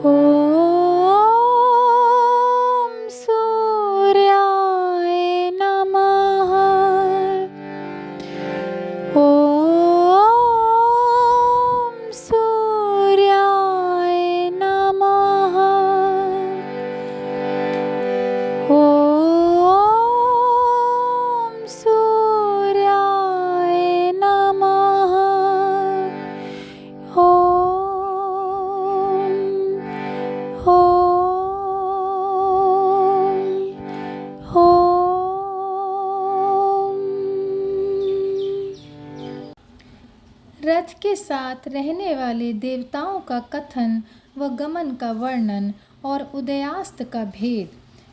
ॐ सूर्याय नमः। ॐ सूर्याय नमः। ॐ सूर्याय नमः। रथ के साथ रहने वाले देवताओं का कथन व गमन का वर्णन और उदयास्त का भेद।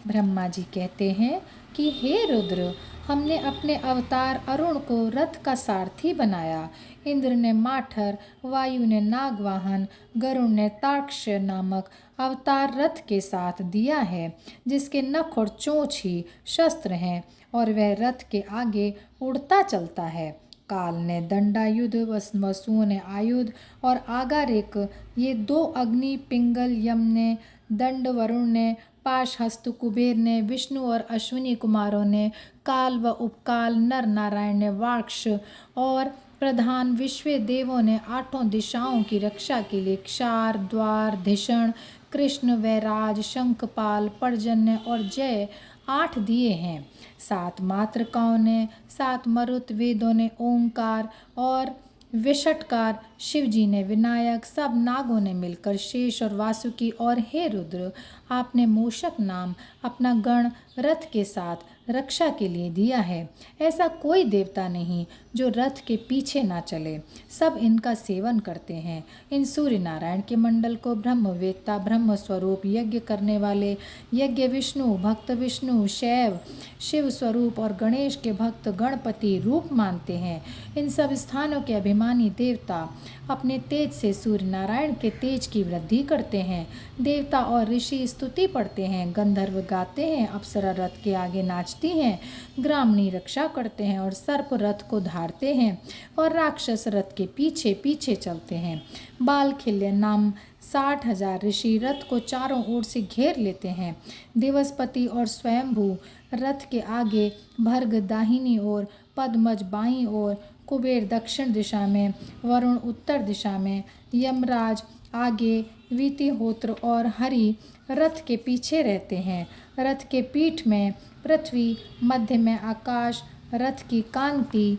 ब्रह्मा जी कहते हैं कि हे रुद्र, हमने अपने अवतार अरुण को रथ का सारथी बनाया। इंद्र ने माठर, वायु ने नागवाहन, गरुड़ ने तार्क्ष्य नामक अवतार रथ के साथ दिया है, जिसके नख और चोंच ही शस्त्र हैं और वह रथ के आगे उड़ता चलता है। काल ने दंडायुध, वसुओं ने आयुध और आगारेक, ये दो अग्नि, पिंगल यम ने दंड, वरुण ने पाश, हस्त कुबेर ने विष्णु और अश्विनी कुमारों ने काल व उपकाल, नर नारायण ने वाक्ष और प्रधान विश्व देवों ने आठों दिशाओं की रक्षा के लिए क्षार, द्वार, धिषण, कृष्ण, वैराज, शंखपाल, पर्जन्य और जय 8 दिए हैं। 7 मातृकाओं ने, 7 मरुत, वेदों ने ओंकार और विषटकार, शिवजी ने विनायक, सब नागों ने मिलकर शेष और वासुकी, और हे रुद्र, आपने मूषक नाम अपना गण रथ के साथ रक्षा के लिए दिया है। ऐसा कोई देवता नहीं जो रथ के पीछे ना चले, सब इनका सेवन करते हैं। इन सूर्य नारायण के मंडल को ब्रह्मवेत्ता, ब्रह्म स्वरूप, यज्ञ करने वाले यज्ञ विष्णु, भक्त विष्णु, शैव शिव स्वरूप और गणेश के भक्त गणपति रूप मानते हैं। इन सब स्थानों के अभिमानी देवता अपने तेज से सूर्य नारायण के तेज की वृद्धि करते हैं। देवता और ऋषि स्तुति पढ़ते हैं, गंधर्व गाते हैं, अप्सरा रथ के आगे नाचती हैं, ग्रामणी रक्षा करते हैं और सर्प रथ को धारते हैं और राक्षस रथ के पीछे पीछे चलते हैं। बालखिल्य नाम 60,000 ऋषि रथ को चारों ओर से घेर लेते हैं। दिवसपति और स्वयंभू रथ के आगे, भर्ग दाहिनी ओर, पद्मज बाईं ओर, कुबेर दक्षिण दिशा में, वरुण उत्तर दिशा में, यमराज आगे, वीतिहोत्र और हरि रथ के पीछे रहते हैं। रथ के पीठ में पृथ्वी, मध्य में आकाश, रथ की कांति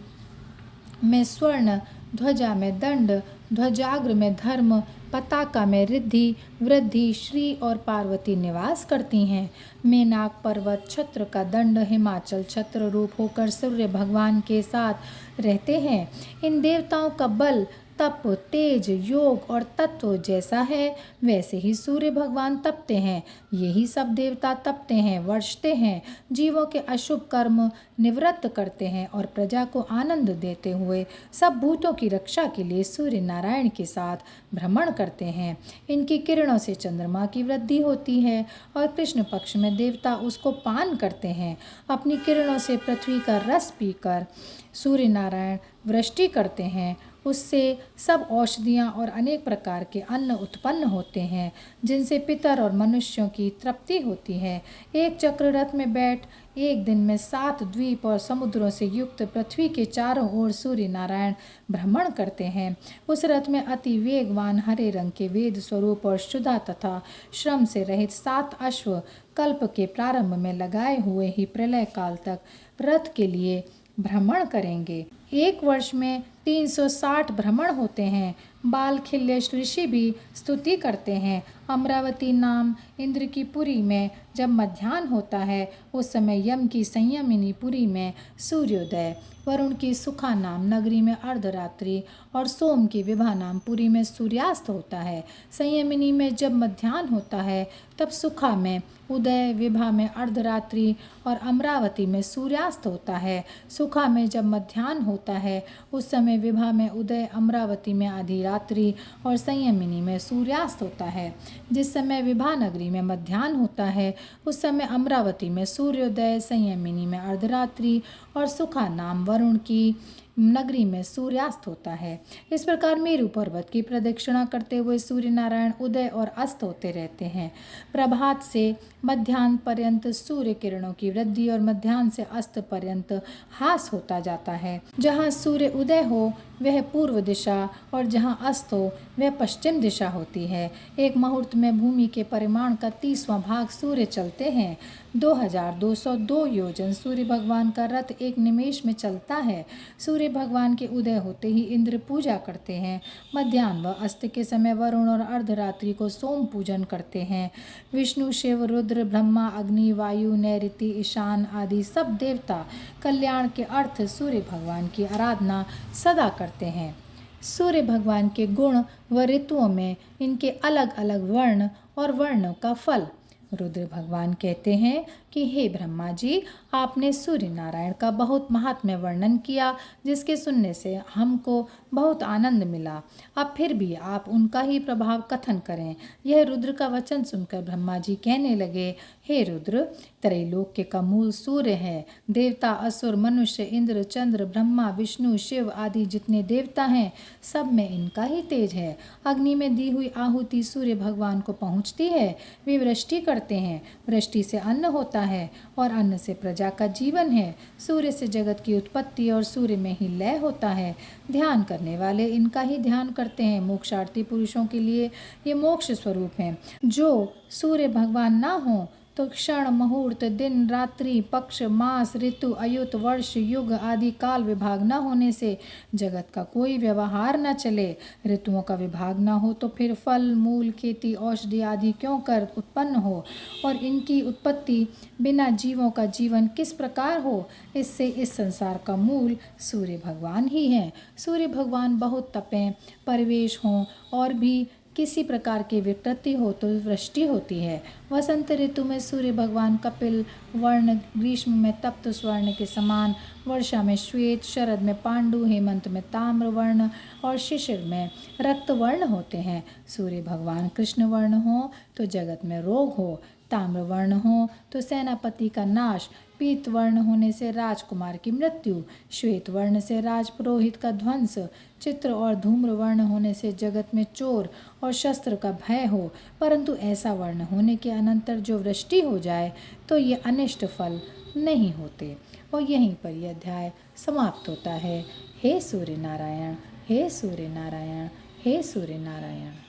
में स्वर्ण, ध्वजा में दंड, ध्वजाग्र में धर्म, पताका में रिद्धि, वृद्धि, श्री और पार्वती निवास करती हैं। मेनाक पर्वत छत्र का दंड हिमाचल छत्र रूप होकर सूर्य भगवान के साथ रहते हैं। इन देवताओं का बल, तप, तेज, योग और तत्व जैसा है, वैसे ही सूर्य भगवान तपते हैं। यही सब देवता तपते हैं, वर्षते हैं, जीवों के अशुभ कर्म निवृत्त करते हैं और प्रजा को आनंद देते हुए सब भूतों की रक्षा के लिए सूर्य नारायण के साथ भ्रमण करते हैं। इनकी किरणों से चंद्रमा की वृद्धि होती है और कृष्ण पक्ष में देवता उसको पान करते हैं। अपनी किरणों से पृथ्वी का रस पीकर सूर्य नारायण वृष्टि करते हैं। उससे सब औषधियाँ और अनेक प्रकार के अन्न उत्पन्न होते हैं, जिनसे पितर और मनुष्यों की तृप्ति होती है। एक चक्र रथ में बैठ एक दिन में 7 द्वीप और समुद्रों से युक्त पृथ्वी के चारों ओर सूर्य नारायण भ्रमण करते हैं। उस रथ में अति वेगवान हरे रंग के वेद स्वरूप और शुद्धा तथा श्रम से रहित 7 अश्व कल्प के प्रारंभ में लगाए हुए ही प्रलय काल तक रथ के लिए भ्रमण करेंगे। एक वर्ष में 360 भ्रमण होते हैं। बालखिल्य ऋषि भी स्तुति करते हैं। अमरावती नाम इंद्र की पुरी में जब मध्याह्न होता है, उस समय यम की संयमिनी पुरी में सूर्योदय, वरुण की सुखा नाम नगरी में अर्धरात्रि और सोम की विभा नाम पुरी में सूर्यास्त होता है। संयमिनी में जब मध्याह्न होता है, तब सुखा में उदय, विभा में अर्धरात्रि और अमरावती में सूर्यास्त होता है। सुखा में जब मध्याह्न होता है, उस समय विभा में उदय, अमरावती में आधी रात्रि और संयमिनी में सूर्यास्त होता है। जिस समय विभा नगरी में मध्याह्न होता है, उस समय अमरावती में सूर्योदय, संयमिनी में अर्धरात्रि और सुखा नाम वरुण की नगरी में सूर्यास्त होता है। इस प्रकार मेरु पर्वत की प्रदक्षिणा करते हुए सूर्य नारायण उदय और अस्त होते रहते हैं। प्रभात से मध्याह्न पर्यंत सूर्य किरणों की वृद्धि और मध्याह्न से अस्त पर्यंत ह्रास होता जाता है। जहाँ सूर्य उदय हो वह पूर्व दिशा और जहाँ अस्त हो वह पश्चिम दिशा होती है। एक मुहूर्त में भूमि के परिमाण का 30वां भाग सूर्य चलते हैं। 2202 योजन सूर्य भगवान का रथ एक निमेष में चलता है। सूर्य भगवान के उदय होते ही इंद्र पूजा करते हैं। मध्याह्न व अस्त के समय वरुण और अर्धरात्रि को सोम पूजन करते हैं। विष्णु, शिव, रुद्र, ब्रह्मा, अग्नि, वायु, नैऋति, ईशान आदि सब देवता कल्याण के अर्थ सूर्य भगवान की आराधना सदा करते हैं। सूर्य भगवान के गुण व ऋतुओं में इनके अलग अलग वर्ण और वर्णों का फल। रुद्र भगवान कहते हैं कि हे ब्रह्मा जी, आपने सूर्य नारायण का बहुत महात्म्य वर्णन किया, जिसके सुनने से हमको बहुत आनंद मिला। अब फिर भी आप उनका ही प्रभाव कथन करें। यह रुद्र का वचन सुनकर ब्रह्मा जी कहने लगे, हे रुद्र, त्रैलोक्य का मूल सूर्य है। देवता, असुर, मनुष्य, इंद्र, चंद्र, ब्रह्मा, विष्णु, शिव आदि जितने देवता हैं, सब में इनका ही तेज है। अग्नि में दी हुई आहुति सूर्य भगवान को पहुँचती है। वे वृष्टि करते हैं। वृष्टि से अन्न होता है और अन्न से प्रजा का जीवन है। सूर्य से जगत की उत्पत्ति और सूर्य में ही लय होता है। ध्यान करने वाले इनका ही ध्यान करते हैं। मोक्षार्थी पुरुषों के लिए ये मोक्ष स्वरूप हैं। जो सूर्य भगवान ना हो तो क्षण, मुहूर्त, दिन, रात्रि, पक्ष, मास, ऋतु, अयुत, वर्ष, युग आदि काल विभाग न होने से जगत का कोई व्यवहार न चले। ऋतुओं का विभाग न हो तो फिर फल, मूल, खेती, औषधि आदि क्यों कर उत्पन्न हो, और इनकी उत्पत्ति बिना जीवों का जीवन किस प्रकार हो। इससे इस संसार का मूल सूर्य भगवान ही हैं। सूर्य भगवान बहुत तपें, परिवेश हों और भी किसी प्रकार की विकृति हो तो वृष्टि होती है। वसंत ऋतु में सूर्य भगवान कपिल वर्ण, ग्रीष्म में तप्त स्वर्ण के समान, वर्षा में श्वेत, शरद में पांडु, हेमंत में ताम्र वर्ण और शिशिर में रक्त वर्ण होते हैं। सूर्य भगवान कृष्ण वर्ण हो तो जगत में रोग हो, ताम्र वर्ण हो तो सेनापति का नाश, पीत वर्ण होने से राजकुमार की मृत्यु, श्वेत वर्ण से राजपुरोहित का ध्वंस, चित्र और धूम्र वर्ण होने से जगत में चोर और शस्त्र का भय हो। परंतु ऐसा वर्ण होने के अनंतर जो वृष्टि हो जाए तो ये अनिष्ट फल नहीं होते। और यहीं पर यह अध्याय समाप्त होता है। हे सूर्य नारायण, हे सूर्य नारायण, हे सूर्य नारायण।